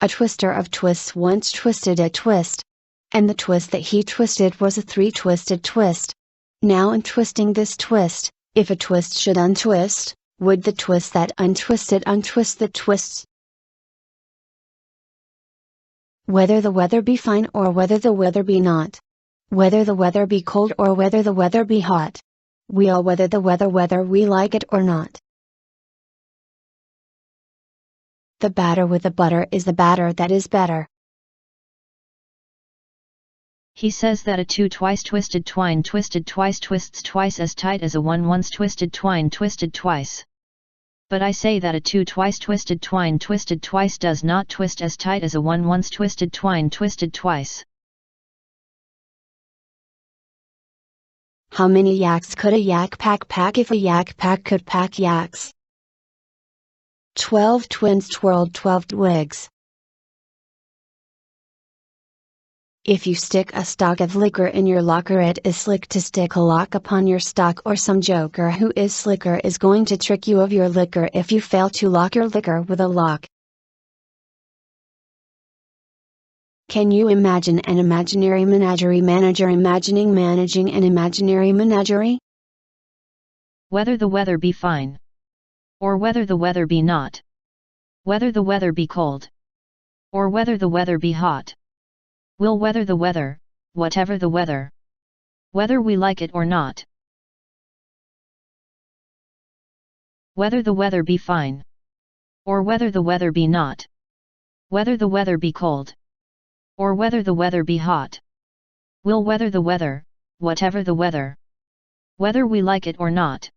A twister of twists once twisted a twist. And the twist that he twisted was a three-twisted twist. Now in twisting this twist, if a twist should untwist, would the twist that untwisted untwist the twists? Whether the weather be fine or whether the weather be not. Whether the weather be cold or whether the weather be hot. We all weather the weather whether we like it or not. The batter with the butter is the batter that is better. He says that a two twice twisted twine twisted twice twists twice as tight as a one once twisted twine twisted twice. But I say that a two twice twisted twine twisted twice does not twist as tight as a one once twisted twine twisted twice. How many yaks could a yak pack if a yak pack could pack yaks? 12 twins twirled 12 twigs. If you stick a stock of liquor in your locker, it is slick to stick a lock upon your stock, or some joker who is slicker is going to trick you of your liquor if you fail to lock your liquor with a lock. Can you imagine an imaginary menagerie manager imagining managing an imaginary menagerie? Whether the weather be fine, or whether the weather be not. Whether the weather be cold, or whether the weather be hot. We'll weather the weather, whatever the weather. Whether we like it or not. Whether the weather be fine, or whether the weather be not. Whether the weather be cold, or whether the weather be hot. We'll weather the weather, whatever the weather. Whether we like it or not.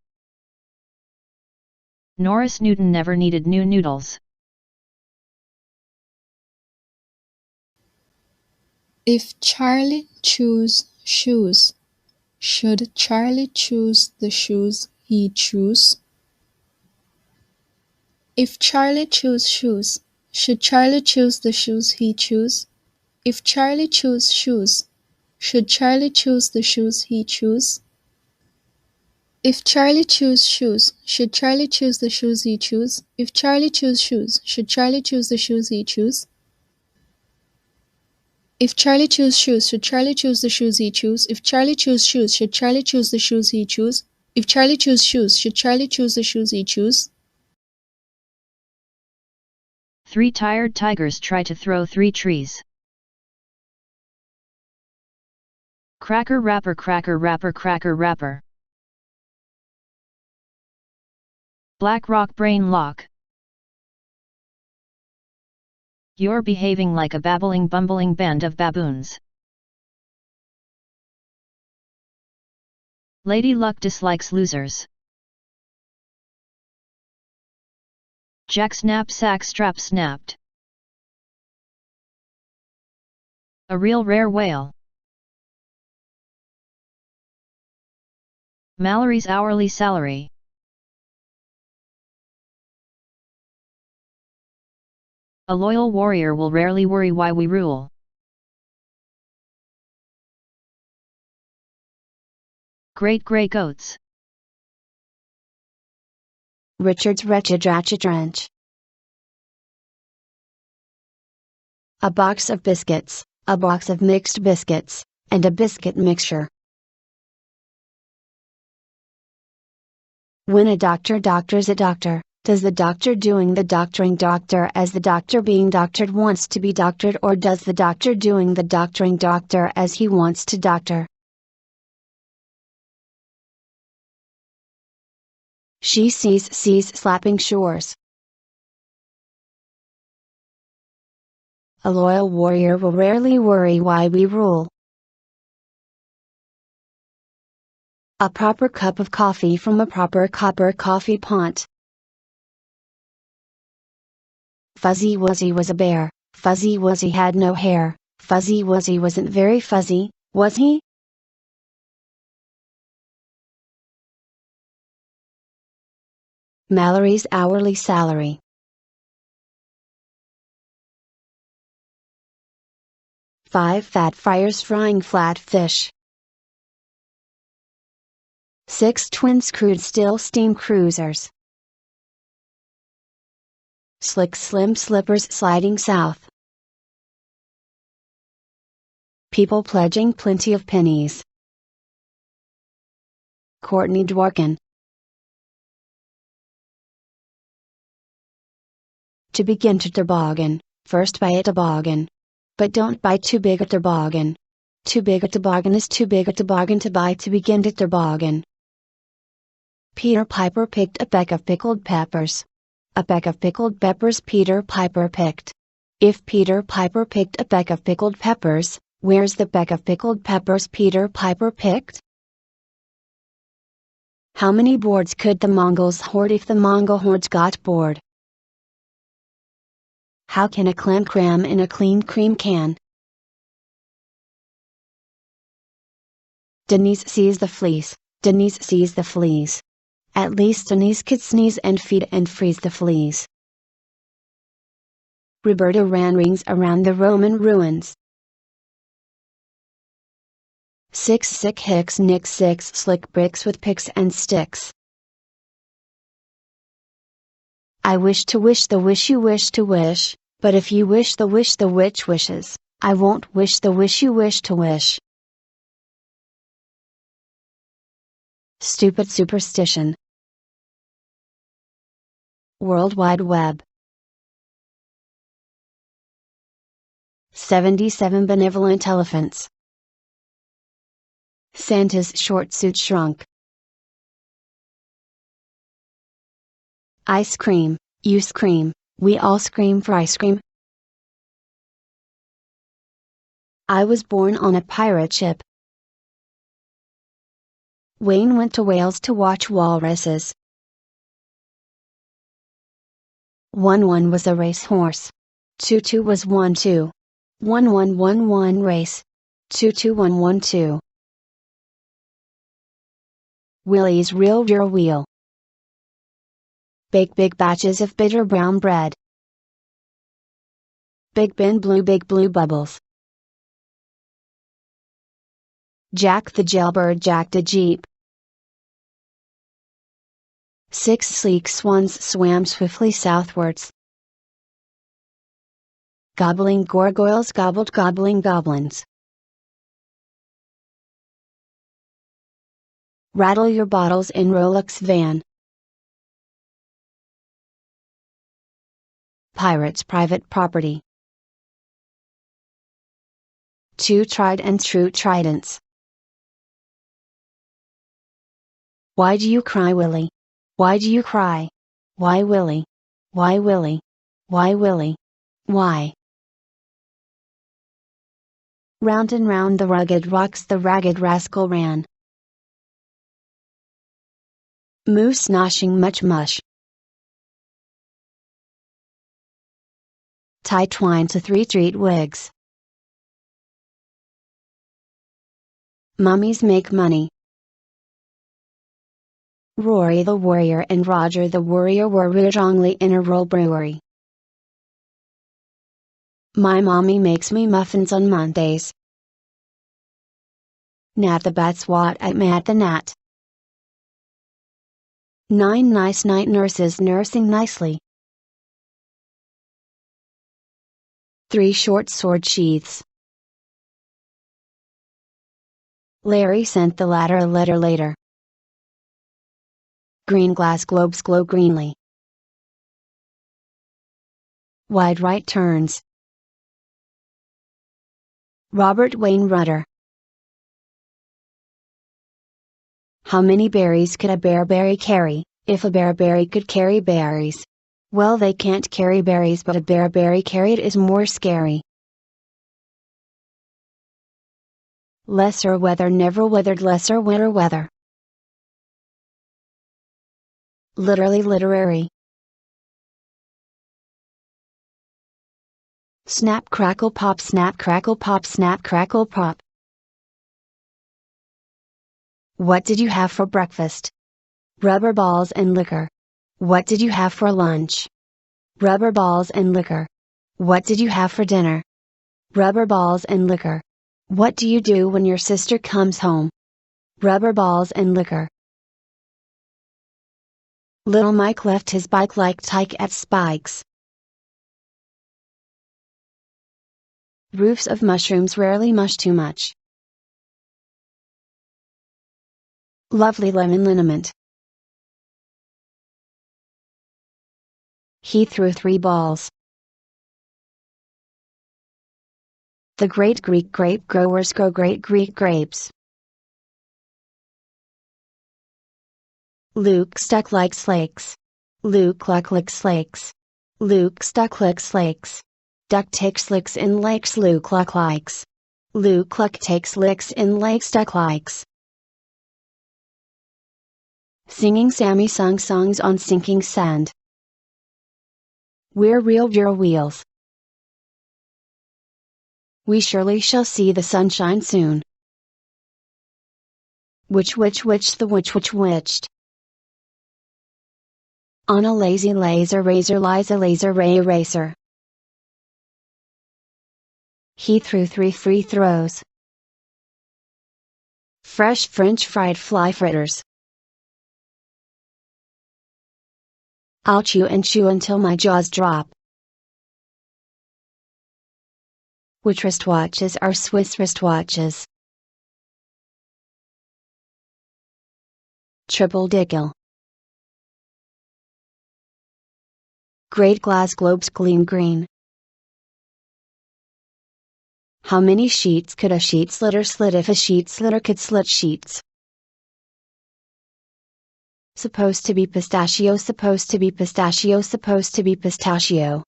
Norris Newton never needed new noodles. If Charlie choose shoes, should Charlie choose the shoes he choose? If Charlie choose shoes, should Charlie choose the shoes he choose? If Charlie choose shoes, should Charlie choose the shoes he choose? If Charlie choose shoes, should Charlie choose the shoes he choose? If Charlie choose shoes, should Charlie choose the shoes he choose? If Charlie choose shoes, should Charlie choose the shoes he choose? If Charlie choose shoes, should Charlie choose the shoes he choose? If Charlie choose shoes, should Charlie choose the shoes he choose? Three tired tigers try to throw 3 trees. Cracker rapper cracker rapper cracker rapper. Black rock brain lock. You're behaving like a babbling bumbling band of baboons. Lady Luck dislikes losers. Jack's knapsack strap snapped. A real rare whale. Mallory's hourly salary. A loyal warrior will rarely worry why we rule. Great grey goats. Richard's wretched ratchet wrench. A box of biscuits, a box of mixed biscuits, and a biscuit mixture. When a doctor doctors a doctor, does the doctor doing the doctoring doctor as the doctor being doctored wants to be doctored, or does the doctor doing the doctoring doctor as he wants to doctor? She sees slapping shores. A loyal warrior will rarely worry why we rule. A proper cup of coffee from a proper copper coffee pot. Fuzzy Wuzzy was a bear, Fuzzy Wuzzy had no hair, Fuzzy Wuzzy wasn't very fuzzy, was he? Mallory's hourly salary. Five fat friars frying flat fish. 6 twins crude steel steam cruisers. Slick slim slippers sliding south. People pledging plenty of pennies. Courtney Dworkin. To begin to toboggan, first buy a toboggan. But don't buy too big a toboggan. Too big a toboggan is too big a toboggan to buy to begin to toboggan. Peter Piper picked a peck of pickled peppers. A peck of pickled peppers Peter Piper picked. If Peter Piper picked a peck of pickled peppers, where's the peck of pickled peppers Peter Piper picked? How many boards could the Mongols hoard if the Mongol hordes got bored? How can a clam cram in a clean cream can? Denise sees the fleece, Denise sees the fleas. At least Denise could sneeze and feed and freeze the fleas. Roberta ran rings around the Roman ruins. 6 sick hicks nick 6 slick bricks with picks and sticks. I wish to wish the wish you wish to wish, but if you wish the witch wishes, I won't wish the wish you wish to wish. Stupid superstition. World Wide Web. 77 benevolent elephants. Santa's short suit shrunk. Ice cream, you scream, we all scream for ice cream. I was born on a pirate ship. Wayne went to Wales to watch walruses. 1-1 was a racehorse. 2-2 was 1-2. 1-1-1-1 race. 2-2-1-1-2. Willie's real rear wheel. Bake big batches of bitter brown bread. Big blue bubbles. Jack the jailbird jacked a jeep. 6 sleek swans swam swiftly southwards. Gobbling gargoyles gobbled gobbling goblins. Rattle your bottles in Rolex van. Pirates' private property. 2 tried and true tridents. Why do you cry, Willie? Why do you cry? Why, Willie? Why, Willie? Why, Willie? Why? Round and round the rugged rocks the ragged rascal ran. Moose noshing much mush. Tie twine to 3 street wigs. Mummies make money. Rory the warrior and Roger the warrior were originally in a rural brewery. My mommy makes me muffins on Mondays. Nat the bat swat at Matt the gnat. 9 nice night nurses nursing nicely. 3 short sword sheaths. Larry sent the latter a letter later. Green glass globes glow greenly. Wide right turns. Robert Wayne Rudder. How many berries could a bearberry carry, if a bearberry could carry berries? Well, they can't carry berries, but a bearberry carried is more scary. Lesser weather never weathered lesser winter weather. Literally literary. Snap crackle pop snap crackle pop snap crackle pop. What did you have for breakfast? Rubber balls and liquor. What did you have for lunch? Rubber balls and liquor. What did you have for dinner? Rubber balls and liquor. What do you do when your sister comes home? Rubber balls and liquor. Little Mike left his bike like Tyke at Spikes. Roofs of mushrooms rarely mush too much. Lovely lemon liniment. He threw 3 balls. The great Greek grape growers grow great Greek grapes. Luke stuck like slakes. Luke luck licks lakes. Luke stuck licks lakes. Duck takes licks in lakes Luke luck likes. Luke luck takes licks in lakes duck likes. Singing Sammy sung songs on sinking sand. We're real wheels. We surely shall see the sunshine soon. Which the witch witched. On a lazy laser razor lies a laser ray eraser. He threw 3 free throws. Fresh French fried fly fritters. I'll chew and chew until my jaws drop. Which wristwatches are Swiss wristwatches? Triple dickel. Great glass globes gleam green. How many sheets could a sheet slitter slit if a sheet slitter could slit sheets? Supposed to be pistachio, supposed to be pistachio, supposed to be pistachio.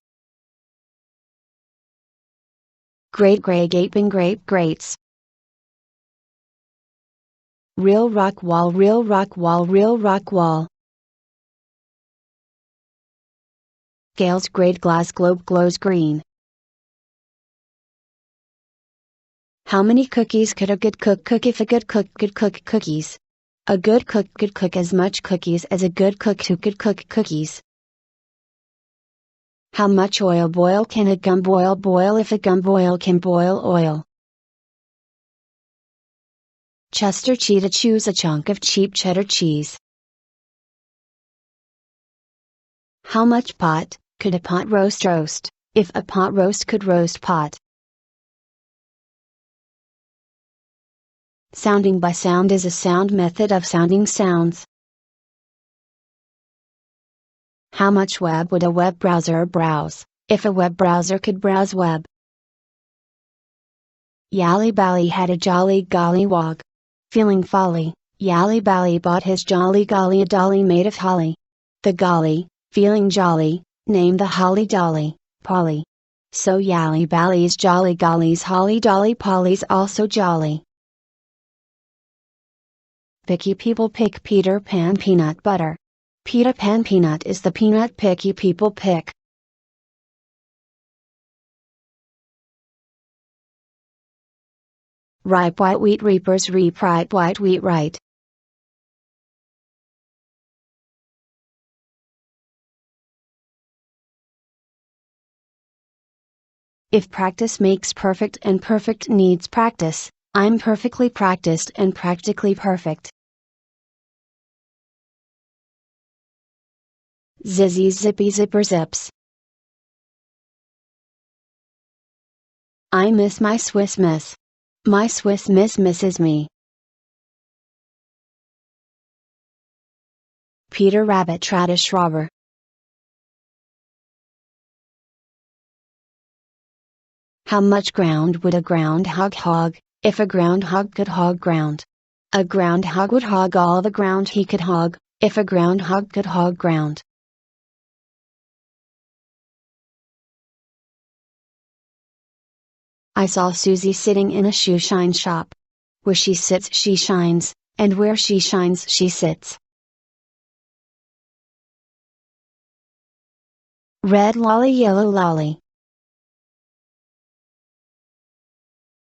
Great gray gaping grape grates. Real rock wall, real rock wall, real rock wall. Gale's great glass globe glows green. How many cookies could a good cook cook if a good cook could cook cookies? A good cook could cook as much cookies as a good cook who could cook cookies. How much oil boil can a gumboil boil if a gumboil can boil oil? Chester cheetah chews a chunk of cheap cheddar cheese. How much pot could a pot roast roast, if a pot roast could roast pot? Sounding by sound is a sound method of sounding sounds. How much web would a web browser browse, if a web browser could browse web? Yally Bally had a jolly golly wog. Feeling folly, Yally Bally bought his jolly golly a dolly made of holly. The golly, feeling jolly, named the holly dolly, Polly. So Yally Bally's jolly golly's holly dolly Polly's also jolly. Picky people pick Peter Pan peanut butter. Peter Pan peanut is the peanut picky people pick. Ripe white wheat reapers reap ripe white wheat right. If practice makes perfect and perfect needs practice, I'm perfectly practiced and practically perfect. Zizzy zippy zipper zips. I miss my Swiss miss. My Swiss miss misses me. Peter Rabbit Tradish Robber. How much ground would a groundhog hog, if a groundhog could hog ground? A groundhog would hog all the ground he could hog, if a groundhog could hog ground. I saw Susie sitting in a shoe shine shop. Where she sits she shines, and where she shines she sits. Red lolly yellow lolly.